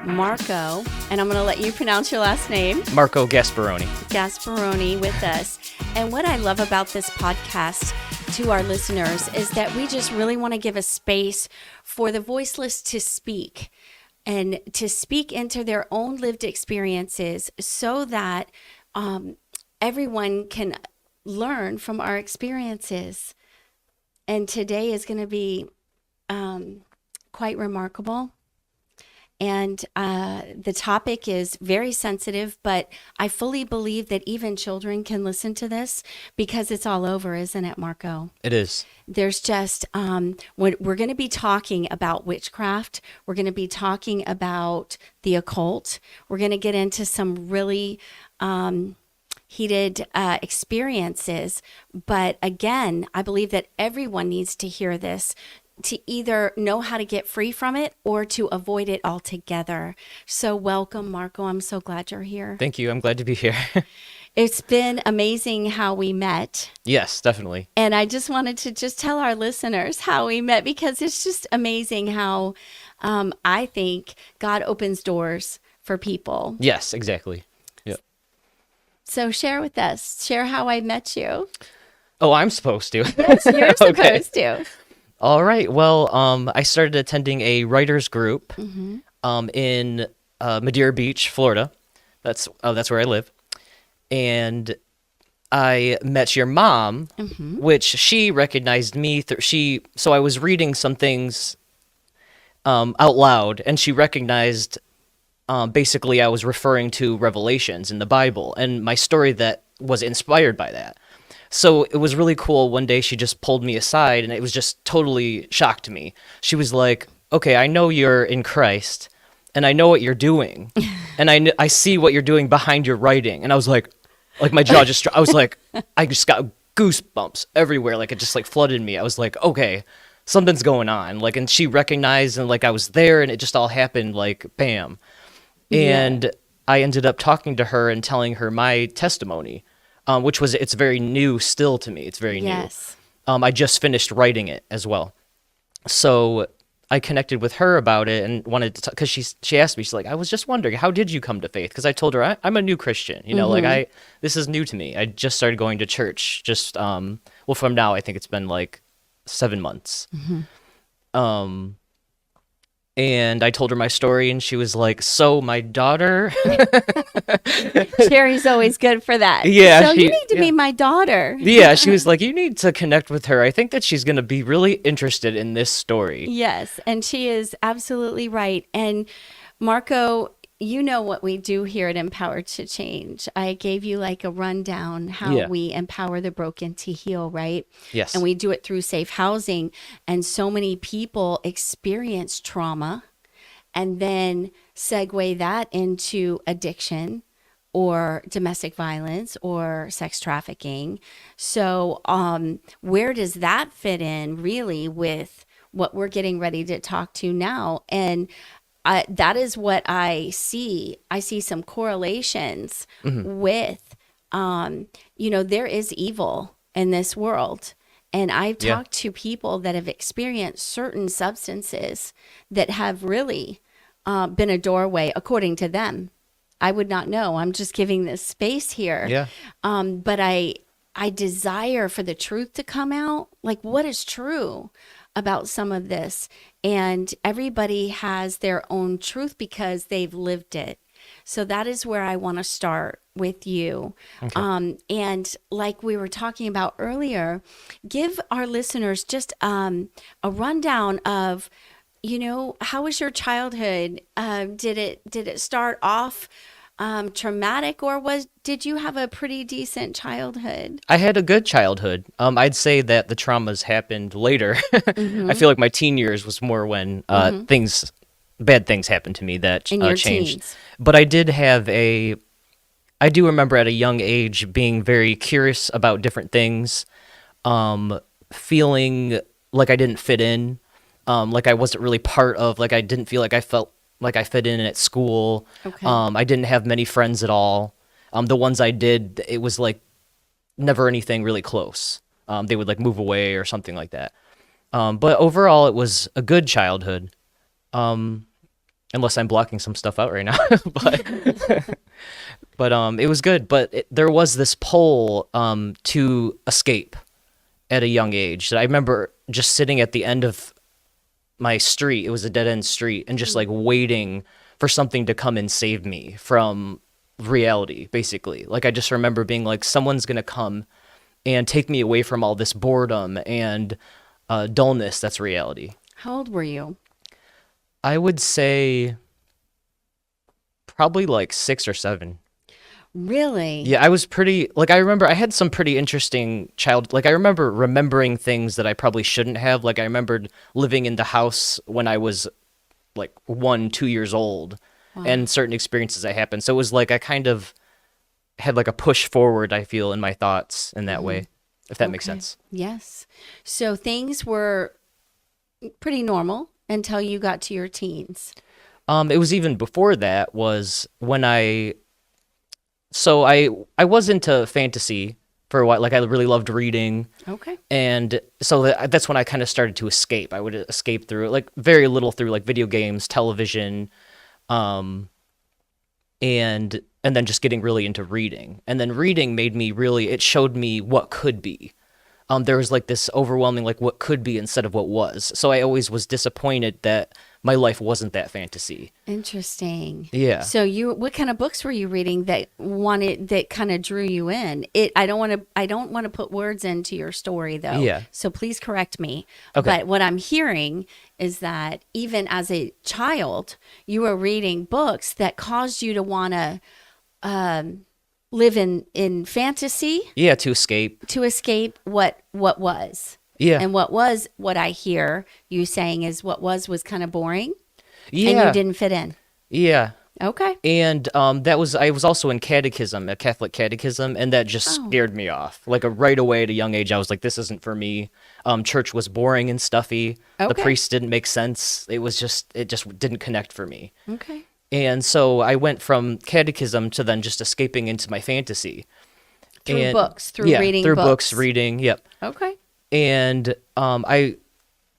Marco, and I'm going to let you pronounce your last name. Marco Gasparoni. Gasparoni with us. And what I love about this podcast to our listeners is that we just really want to give a space for the voiceless to speak and to speak into their own lived experiences so that everyone can learn from our experiences. And today is going to be quite remarkable. And the topic is very sensitive, but I fully believe that even children can listen to this because it's all over, isn't it, Marco? It is. There's just, we're going to be talking about witchcraft. We're going to be talking about the occult. We're going to get into some really heated experiences. But again, I believe that everyone needs to hear this to either know how to get free from it or to avoid it altogether. So welcome, Marco. I'm so glad you're here. Thank you. I'm glad to be here. It's been amazing how we met. Yes, definitely. And I just wanted to just tell our listeners how we met because it's just amazing how I think God opens doors for people. Yes, exactly. Yep. So share with us. Share how I met you. Oh, I'm supposed to. Yes, you're supposed to. All right. Well, I started attending a writers group in Madeira Beach, Florida. That's where I live. And I met your mom, which she recognized me through. So I was reading some things out loud, and she recognized. Basically, I was referring to Revelations in the Bible, and my story that was inspired by that. So it was really cool. One day she just pulled me aside and it was just totally shocked to me. She was like, okay, I know you're in Christ and I know what you're doing. And I see what you're doing behind your writing. And I was like my jaw just, I was like, I just got goosebumps everywhere. Like it just like flooded me. I was like, okay, something's going on. Like, and she recognized and like I was there and it just all happened like bam. And I ended up talking to her and telling her my testimony. It's very new still to me. It's very new. I just finished writing it as well. So I connected with her about it and wanted to, because she asked me, she's like, I was just wondering, how did you come to faith? Because I told her, I'm a new Christian, this is new to me. I just started going to church from now, I think it's been like 7 months. And I told her my story, and she was like, so my daughter... Sherry's always good for that. Yeah. So you need to meet my daughter. Yeah, she was like, you need to connect with her. I think that she's going to be really interested in this story. Yes, and she is absolutely right. And Marco, you know what we do here at Empowered to Change. I gave you like a rundown how we empower the broken to heal, right? Yes. And we do it through safe housing. And so many people experience trauma and then segue that into addiction or domestic violence or sex trafficking. So where does that fit in really with what we're getting ready to talk to now? And that is what I see. I see some correlations with, there is evil in this world. And I've talked to people that have experienced certain substances that have really been a doorway, according to them. I would not know. I'm just giving this space here. Yeah. But I desire for the truth to come out. Like, what is true about some of this? And everybody has their own truth because they've lived it. So that is where I want to start with you. Okay. And like we were talking about earlier, give our listeners just a rundown of, how was your childhood? Did it start off traumatic, or did you have a pretty decent childhood? I had a good childhood. I'd say that the traumas happened later. I feel like my teen years was more when bad things happened to me that changed. Teens. But I do remember at a young age being very curious about different things, feeling like I didn't fit in, like I wasn't really part of, like I didn't feel like I felt like I fit in at school. Okay. I didn't have many friends at all. The ones I did, it was like never anything really close. They would like move away or something like that. But overall, it was a good childhood. unless I'm blocking some stuff out right now. But it was good. But there was this pull to escape at a young age that I remember just sitting at the end of my street. It was a dead end street, and just like waiting for something to come and save me from reality, basically. Like I just remember being like, someone's gonna come and take me away from all this boredom and dullness that's reality. How old were you? I would say probably like 6 or 7. Really? Yeah, I was pretty, like, I remember I had some pretty interesting like, I remember remembering things that I probably shouldn't have. Like, I remembered living in the house when I was like 1, 2 years old, and certain experiences that happened. So it was like I kind of had like a push forward, I feel, in my thoughts in that way, if that makes sense. Yes. So things were pretty normal until you got to your teens. It was even before that, was when I was into fantasy for a while. Like I really loved reading. Okay. And so that's when I kind of started to escape. I would escape through like very little through like video games, television, and then just getting really into reading. And then reading made me really, it showed me what could be. There was like this overwhelming like what could be instead of what was. So I always was disappointed that my life wasn't that fantasy. Interesting. Yeah. So what kind of books were you reading that kind of drew you in? I don't want to put words into your story though. Yeah. So please correct me. Okay. But what I'm hearing is that even as a child, you were reading books that caused you to want to live in fantasy. Yeah, to escape. To escape what was. Yeah. And what I hear you saying is what was kind of boring. Yeah. And you didn't fit in. Yeah. Okay. And I was also in catechism, a Catholic catechism, and that just scared me off. Like right away at a young age, I was like, this isn't for me. Church was boring and stuffy. The Okay. priests didn't make sense. It just didn't connect for me. Okay. And so I went from catechism to then just escaping into my fantasy. Through books, through reading through books. reading, yep. Okay. And I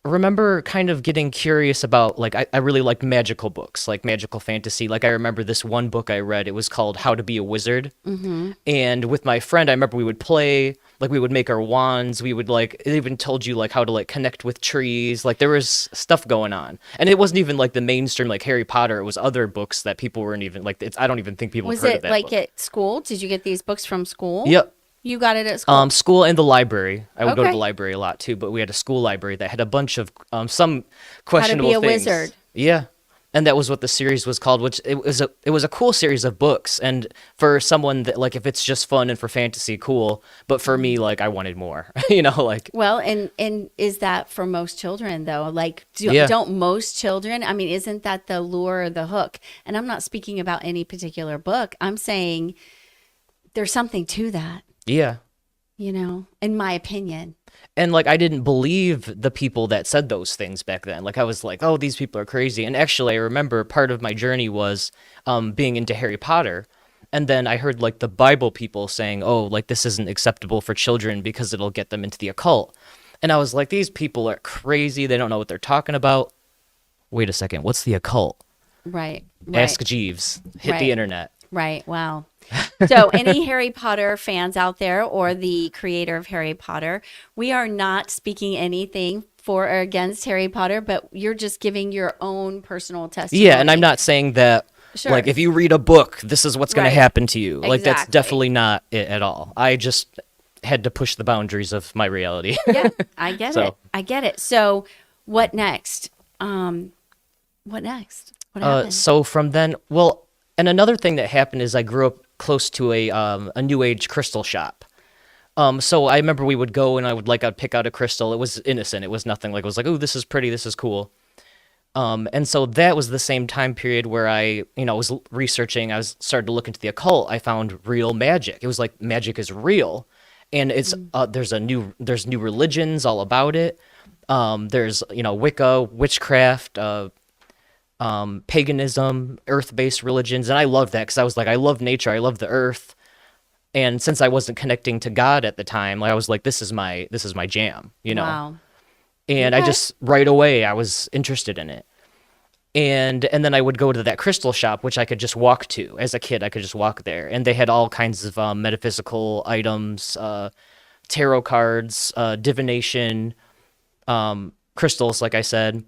remember kind of getting curious about, like, I really liked magical books, like magical fantasy. Like, I remember this one book I read, it was called How to Be a Wizard. Mm-hmm. And with my friend, I remember we would play, like, we would make our wands. We would, like, it even told you, like, how to, like, connect with trees. Like, there was stuff going on. And it wasn't even, like, the mainstream, like, Harry Potter. It was other books that people weren't even, like, I don't even think people Was have heard it of that like book. at school? Did you get these books from school? Yep. You got it at school? School and the library. I would go to Okay. the library a lot too, but we had a school library that had a bunch of some questionable How to Be a things. Wizard. Yeah, and that was what the series was called. Which it was a cool series of books, and for someone that, like, if it's just fun and for fantasy, cool. But for me, like, I wanted more. Like. Well, and is that for most children though? Like, Yeah. don't most children? I mean, isn't that the lure or the hook? And I'm not speaking about any particular book. I'm saying there's something to that, Yeah. in my opinion. And, like, I didn't believe the people that said those things back then. Like, I was like, oh, these people are crazy. And actually, I remember part of my journey was being into Harry Potter. And then I heard, like, the Bible people saying, oh, like, this isn't acceptable for children because it'll get them into the occult. And I was like, these people are crazy. They don't know what they're talking about. Wait a second. What's the occult? Right. Ask Jeeves. Hit Right. the internet. Right. Wow. So any Harry Potter fans out there, or the creator of Harry Potter, we are not speaking anything for or against Harry Potter, but you're just giving your own personal testimony. Yeah, and I'm not saying that, Sure. like, if you read a book, this is what's going Right. to happen to you. Like, that's Exactly. definitely not it at all. I just had to push the boundaries of my reality. Yeah, I get So. it. I get it. So what next? What next? What happened? So from then, well, and another thing that happened is I grew up close to a New Age crystal shop. So I remember we would go and I'd pick out a crystal. It was innocent. It was nothing like, it was like, oh, this is pretty. This is cool. And so that was the same time period where I was researching. Started to look into the occult. I found real magic. It was like magic is real, and it's there's new religions all about it. There's Wicca, witchcraft, paganism, earth-based religions, and I loved that because I was like, I love nature. I love the earth. And since I wasn't connecting to God at the time, like, I was like, this is my jam, Wow. And I Okay. just right away I was interested in it. And then I would go to that crystal shop, which I could just walk to. As a kid, I could just walk there, and they had all kinds of metaphysical items, tarot cards, divination, crystals, like I said,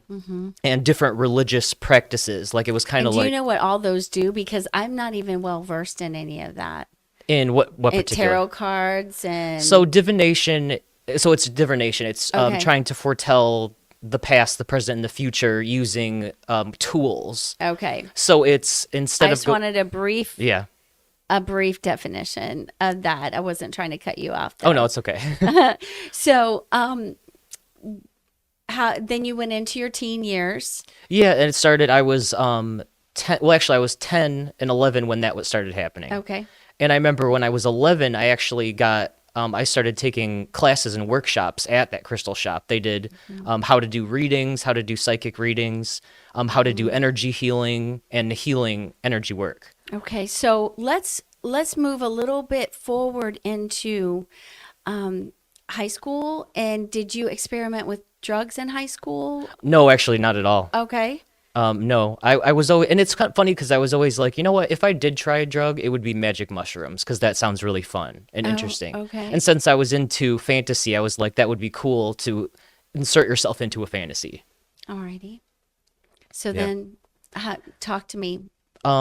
and different religious practices. Like it was kind And of do like you know what all those do? Because I'm not even well versed in any of that. in what And particular tarot cards and So divination. So it's divination. It's Okay. trying to foretell the past, the present, and the future using tools. okay. So it's I instead of just wanted yeah. a brief definition of that. I wasn't trying to cut you off. Oh though. no, it's okay. So, how then you went into your teen years? Yeah, and it started. I was 10. Well, actually, I was 10 and 11 when that was started happening. Okay. And I remember when I was 11, I actually got. I started taking classes and workshops at that crystal shop. They did how to do readings, how to do psychic readings, how to do energy healing and healing energy work. Okay. So let's move a little bit forward into high school. And did you experiment with drugs in high school? No, actually, not at all. Okay. No, I was always, and it's kind of funny because I was always like, you know what, if I did try a drug, it would be magic mushrooms because that sounds really fun and interesting. okay. And since I was into fantasy, I was like, that would be cool to insert yourself into a fantasy. Alrighty. So Yeah. then, talk to me.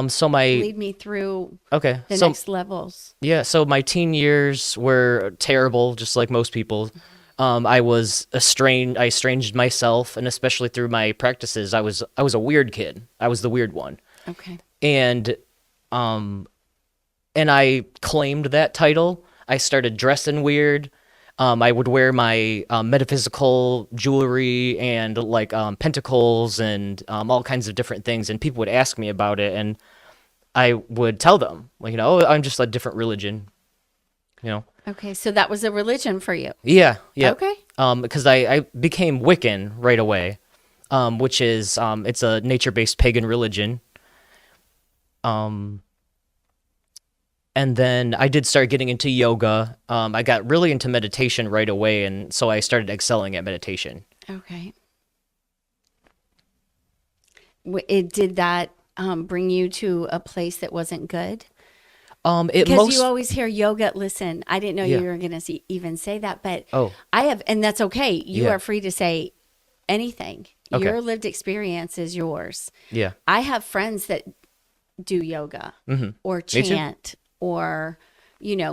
So my, Lead me through okay, the so next levels. yeah, so my teen years were terrible, just like most people. I was estranged. I estranged myself, and especially through my practices, I was a weird kid. I was the weird one. Okay. And I claimed that title. I started dressing weird. I would wear my metaphysical jewelry and like pentacles and all kinds of different things, and people would ask me about it, and I would tell them, like, oh, I'm just a different religion, Okay. So that was a religion for you. Yeah, yeah. Okay. Because I became Wiccan right away, which is it's a nature-based pagan religion. And then I did start getting into yoga. I got really into meditation right away, and so I started excelling at meditation. Okay. Did that bring you to a place that wasn't good? Because you always hear yoga. Listen, I didn't know Yeah. you were going to even say that, but Oh. I have, and that's okay. You Yeah. are free to say anything. Okay. Your lived experience is yours. Yeah. I have friends that do yoga or too. chant or,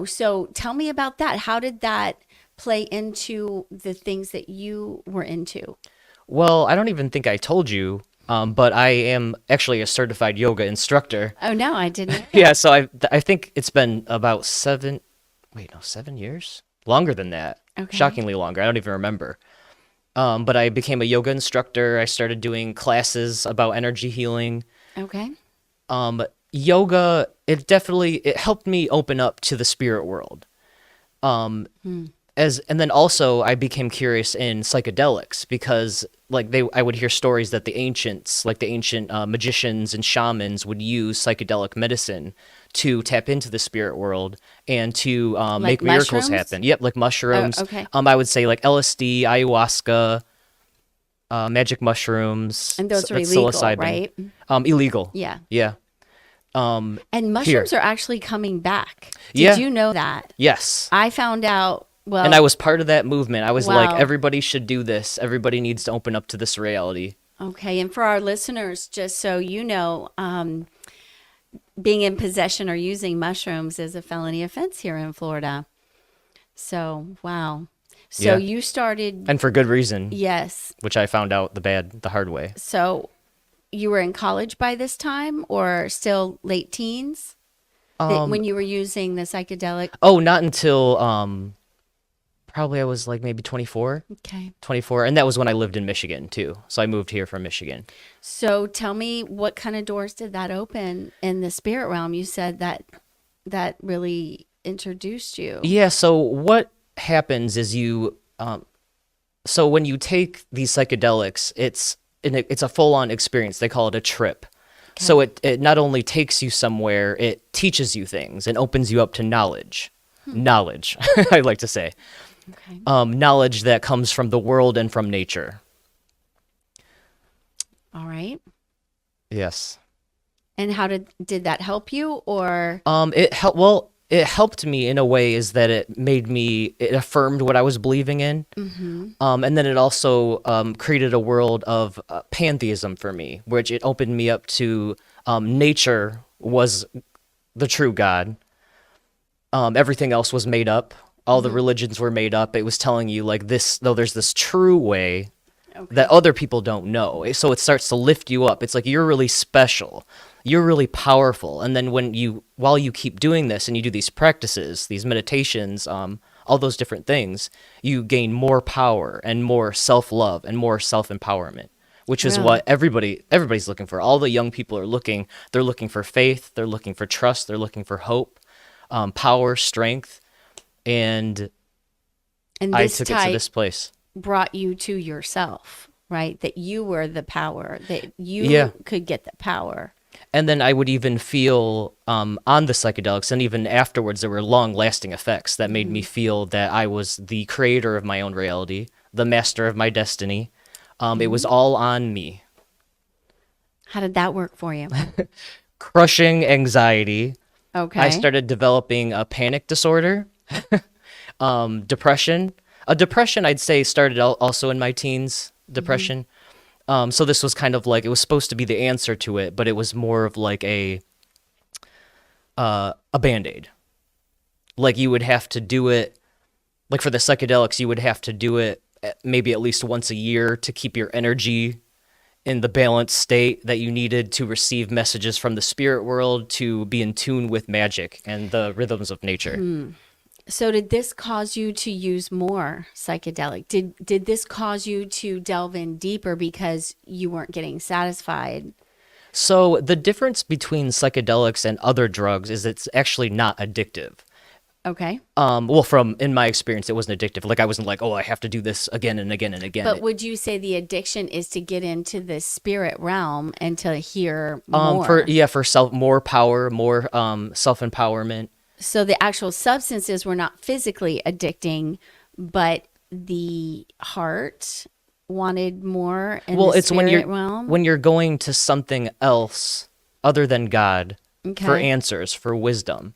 so tell me about that. How did that play into the things that you were into? Well, I don't even think I told you, but I am actually a certified yoga instructor. Oh, no, I didn't. Yeah, so I think it's been about 7 years? Longer than that. Okay. Shockingly longer. I don't even remember. But I became a yoga instructor. I started doing classes about energy healing. Okay. Yoga, it helped me open up to the spirit world. And then also I became curious in psychedelics because I would hear stories that the ancient magicians and shamans would use psychedelic medicine to tap into the spirit world and to make miracles mushrooms? happen. Yep, like mushrooms. Oh, okay. I would say like LSD, ayahuasca, magic mushrooms. And those are that's illegal, psilocybin. right? Illegal. Yeah. Yeah. And mushrooms are actually coming back. Did Yeah. you know that? Yes. I found out, well, And I was part of that movement. I was like, Wow. everybody should do this. Everybody needs to open up to this reality. okay. And for our listeners, just so you know, being in possession or using mushrooms is a felony offense here in Florida. So, wow. So Yeah. you started, And for good reason, yes. which I found out the hard way. So you were in college by this time or still late teens when you were using the psychedelic? Oh, not until probably I was like maybe 24. Okay. 24. And that was when I lived in Michigan too. So I moved here from Michigan. So tell me, what kind of doors did that open in the spirit realm? You said that really introduced you. Yeah, so what happens is so when you take these psychedelics, it's a full-on experience. They call it a trip. Okay. So it not only takes you somewhere, it teaches you things and opens you up to knowledge. Knowledge, I like to say. Okay. Knowledge that comes from the world and from nature. All right. Yes. And how did that help you or It helped. Well, it helped me in a way is that it affirmed what I was believing in. And then it also created a world of pantheism for me, which it opened me up to nature was the true God. Everything else was made up. All the religions were made up. It was telling you like this, though there's this true way that other people don't know. So it starts to lift you up. It's like you're really special. You're really powerful. And then while you keep doing this and you do these practices, these meditations, all those different things, you gain more power and more self-love and more self-empowerment, which is Really? what everybody's looking for. All the young people are they're looking for faith, they're looking for trust, they're looking for hope, power, strength, and and I this took it to type this place. brought you to yourself, right? That you were the power, that you Yeah. could get the power. And then I would even feel on the psychedelics, and even afterwards, there were long-lasting effects that made me feel that I was the creator of my own reality, the master of my destiny. It was all on me. How did that work for you? Crushing anxiety. Okay. I started developing a panic disorder, depression. A depression, I'd say, started also in my teens. Depression. So this was kind of like it was supposed to be the answer to it, but it was more of like a Band-Aid. Like you would have to do it, like for the psychedelics, you would have to do it maybe at least once a year to keep your energy in the balanced state that you needed to receive messages from the spirit world, to be in tune with magic and the rhythms of nature. So did this cause you to use more psychedelic? Did this cause you to delve in deeper because you weren't getting satisfied? So the difference between psychedelics and other drugs is it's actually not addictive. Okay. Well, from in my experience, it wasn't addictive. Like I wasn't like, oh, I have to do this again and again and again. But would you say the addiction is to get into the spirit realm and to hear more? For more power, more self empowerment. So the actual substances were not physically addicting, but the heart wanted more in Well, the it's spirit realm. when you're going to something else other than God for Okay. answers, for wisdom.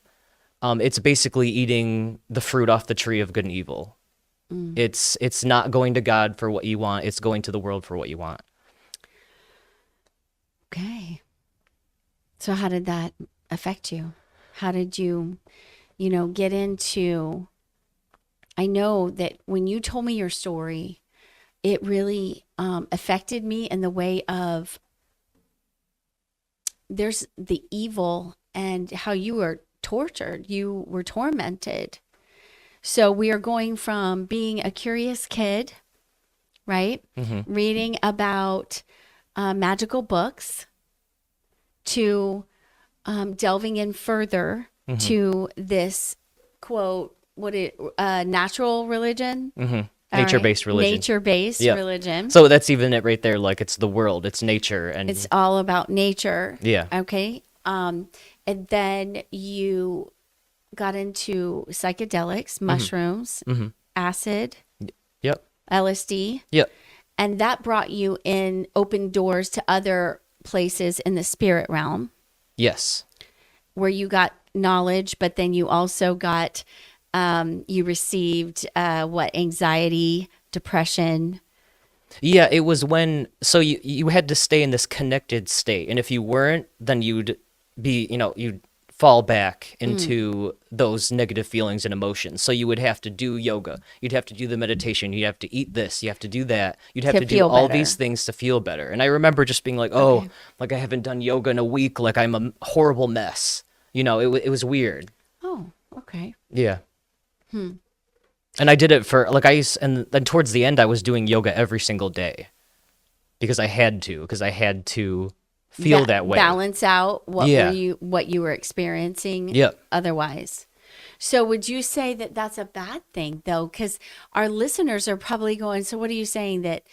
It's basically eating the fruit off the tree of good and evil. It's not going to God for what you want. It's going to the world for what you want. Okay. So how did that affect you? How did you get into, I know that when you told me your story, it really affected me in the way of there's the evil and how you were tortured, you were tormented. So we are going from being a curious kid, right? Reading about magical books to delving in further to this quote, natural religion? All right. Nature-based religion. Nature-based Yep. religion. So that's even it right there. Like it's the world, it's nature, and It's all about nature. yeah. Okay. And then you got into psychedelics, mushrooms, acid, Yep. LSD, Yep. and that brought you in, open doors to other places in the spirit realm Yes. where you got knowledge, but then you also got, you received anxiety, depression. Yeah, it was when so you had to stay in this connected state, and if you weren't, then you'd you'd fall back into those negative feelings and emotions. So you would have to do yoga, you'd have to do the meditation, you'd have to eat this, you have to do that, you'd have To to do feel all better. these things to feel better. And I remember just being like, oh, like I haven't done yoga in a week, like I'm a horrible mess. It was weird. Oh, okay. Yeah. And I did it for like and then towards the end I was doing yoga every single day because I had to feel that way. Balance out Yeah. what you were experiencing Yep. otherwise. So would you say that that's a bad thing though? Because our listeners are probably going, so what are you saying that,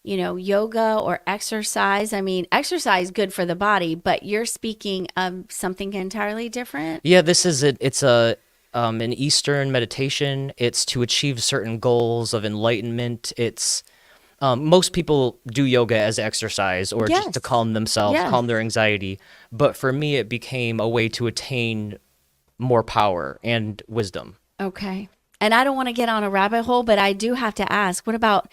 yoga or exercise? I mean, exercise good for the body, but you're speaking of something entirely different. Yeah, this is it. It's an Eastern meditation. It's to achieve certain goals of enlightenment. It's Most people do yoga as exercise or just to Yes. calm themselves, Yes. calm their anxiety. But for me, it became a way to attain more power and wisdom. Okay. And I don't want to get on a rabbit hole, but I do have to ask, what about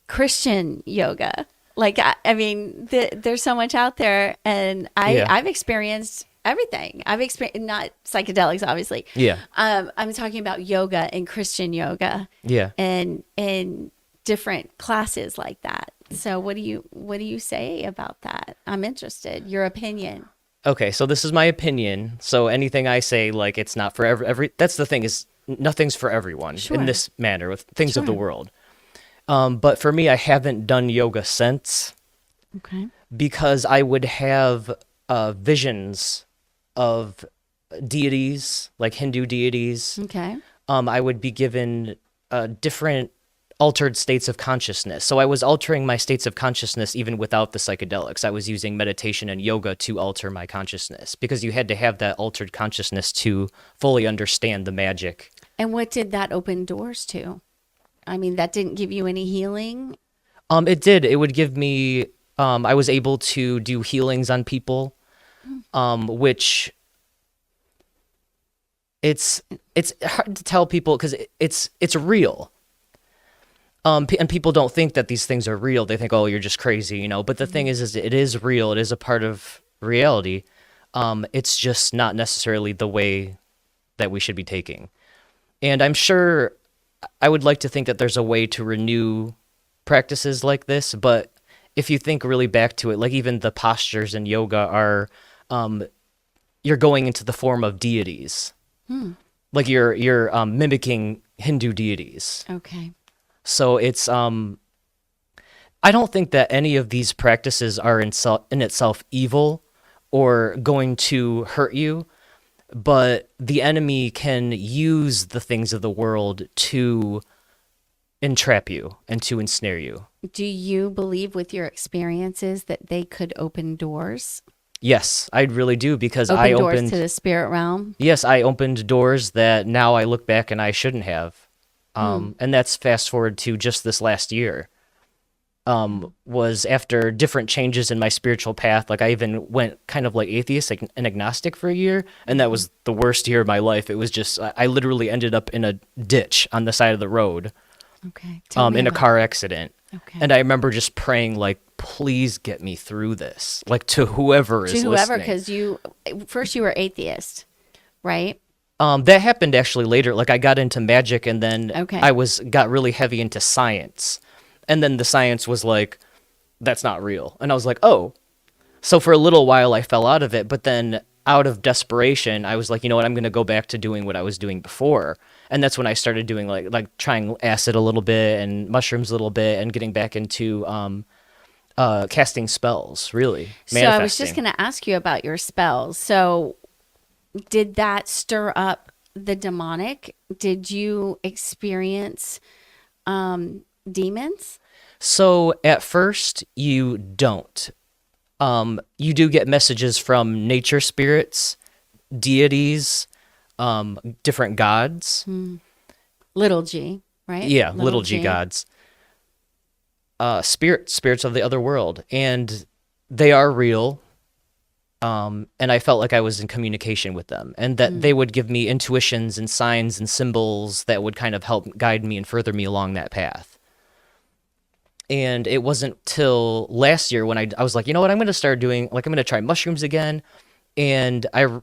Christian yoga? Like, I mean, there's so much out there, and Yeah. I've experienced everything. I've experienced, not psychedelics, obviously. Yeah. I'm talking about yoga and Christian yoga Yeah. and different classes like that. So what do you say about that? I'm interested. Your opinion. Okay, so this is my opinion. So anything I say, like, it's not for every. That's the thing, is nothing's for everyone Sure. in this manner with things of the Sure. world. But for me, I haven't done yoga since, Okay. because I would have visions of deities, like Hindu deities. Okay. I would be given different altered states of consciousness. So I was altering my states of consciousness even without the psychedelics. I was using meditation and yoga to alter my consciousness, because you had to have that altered consciousness to fully understand the magic. And what did that open doors to? I mean, that didn't give you any healing? It did. It would give me. I was able to do healings on people, which it's hard to tell people because it's real. And people don't think that these things are real. They think, oh, you're just crazy, you know. But the thing is it is real. It is a part of reality. It's just not necessarily the way that we should be taking. And I'm sure, I would like to think that there's a way to renew practices like this. But if you think really back to it, like even the postures in yoga are, you're going into the form of deities. Like you're mimicking Hindu deities. Okay. So it's I don't think that any of these practices are in itself evil or going to hurt you, but the enemy can use the things of the world to entrap you and to ensnare you. Do you believe with your experiences that they could open doors? Yes, I really do, because Open I doors opened to the spirit realm? Yes, I opened doors that now I look back and I shouldn't have. And that's fast forward to just this last year. Was after different changes in my spiritual path. Like I even went kind of like atheist and agnostic for a year, and that was the worst year of my life. It was just, I literally ended up in a ditch on the side of the road, Okay. Tell me in a about- car accident. Okay. And I remember just praying, like, please get me through this, like to whoever is to whoever, listening. because you were atheist, right? That happened actually later. Like I got into magic, and then Okay. I got really heavy into science. And then the science was like, that's not real. And I was like, oh. So for a little while I fell out of it, but then out of desperation, I was like, you know what, I'm going to go back to doing what I was doing before. And that's when I started doing like trying acid a little bit and mushrooms a little bit and getting back into casting spells, really. So I was just going to ask you about your spells. So did that stir up the demonic? Did you experience demons? So at first you don't. You do get messages from nature spirits, deities, different gods. Little g, right? Yeah, little g gods. Spirits of the other world. And they are real. And I felt like I was in communication with them, and that they would give me intuitions and signs and symbols that would kind of help guide me and further me along that path. And it wasn't till last year when I was like, you know what, I'm going to try mushrooms again. And I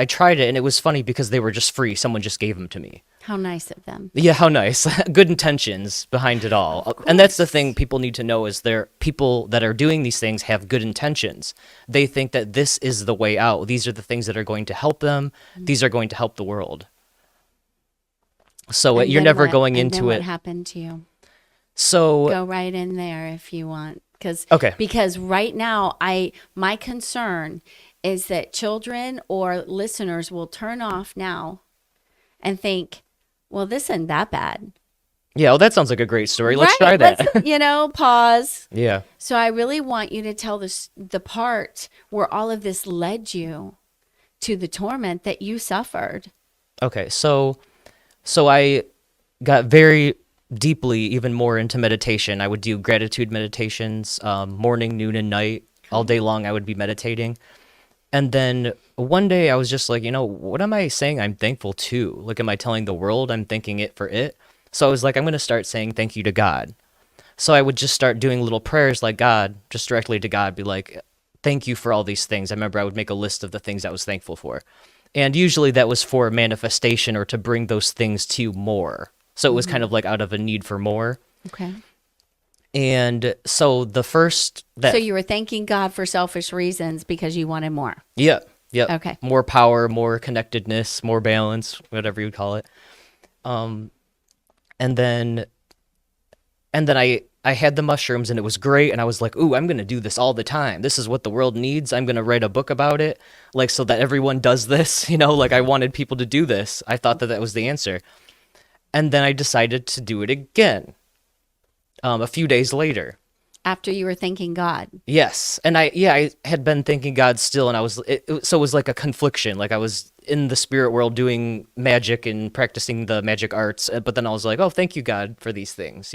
tried it, and it was funny because they were just free. Someone just gave them to me. How nice of them. Yeah, how nice. Good intentions behind it all. And that's the thing people need to know, is people that are doing these things have good intentions. They think that this is the way out. These are the things that are going to help them. These are going to help the world. So And you're then never what- going and into then what it. happened to you? So Go right in there if you want. Okay. Because right now, my concern is that children or listeners will turn off now and think, well, this isn't that bad. yeah, well, that sounds like a great story. Let's try Right? that. Pause. Yeah. So I really want you to tell the part where all of this led you to the torment that you suffered. Okay. So I got very deeply, even more into meditation. I would do gratitude meditations, morning, noon, and night. All day long, I would be meditating. And then one day I was just like, what am I saying I'm thankful to? Like, am I telling the world I'm thanking it for it? So I was like, I'm going to start saying thank you to God. So I would just start doing little prayers like God, just directly to God, be like, thank you for all these things. I remember I would make a list of the things I was thankful for. And usually that was for manifestation or to bring those things to you more. So it was kind of like out of a need for more. Okay. And so the first that So you were thanking God for selfish reasons because you wanted more. yeah, Okay. more power, more connectedness, more balance, whatever you call it. And then I had the mushrooms and it was great, and I was like, ooh, I'm gonna do this all the time. This is what the world needs. I'm gonna write a book about it, like, so that everyone does this. Like, I wanted people to do this. I thought that was the answer. And then I decided to do it again. A few days later. After you were thanking God. Yes. And I had been thanking God still, and so it was like a confliction. Like, I was in the spirit world doing magic and practicing the magic arts, but then I was like, oh, thank you, God, for these things,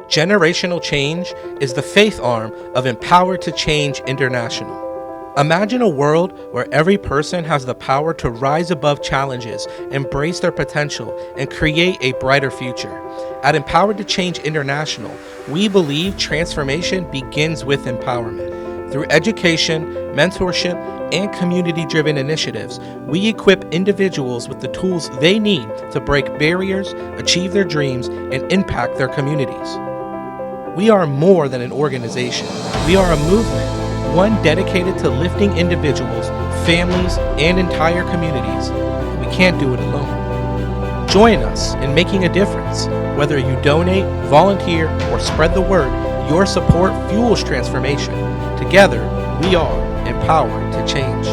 Generational Change is the faith arm of Empowered to Change International. Imagine a world where every person has the power to rise above challenges, embrace their potential, and create a brighter future. At Empowered to Change International, we believe transformation begins with empowerment. Through education, mentorship, and community-driven initiatives, we equip individuals with the tools they need to break barriers, achieve their dreams, and impact their communities. We are more than an organization. We are a movement. One dedicated to lifting individuals, families, and entire communities. We can't do it alone. Join us in making a difference. Whether you donate, volunteer, or spread the word, your support fuels transformation. Together, we are empowered to change.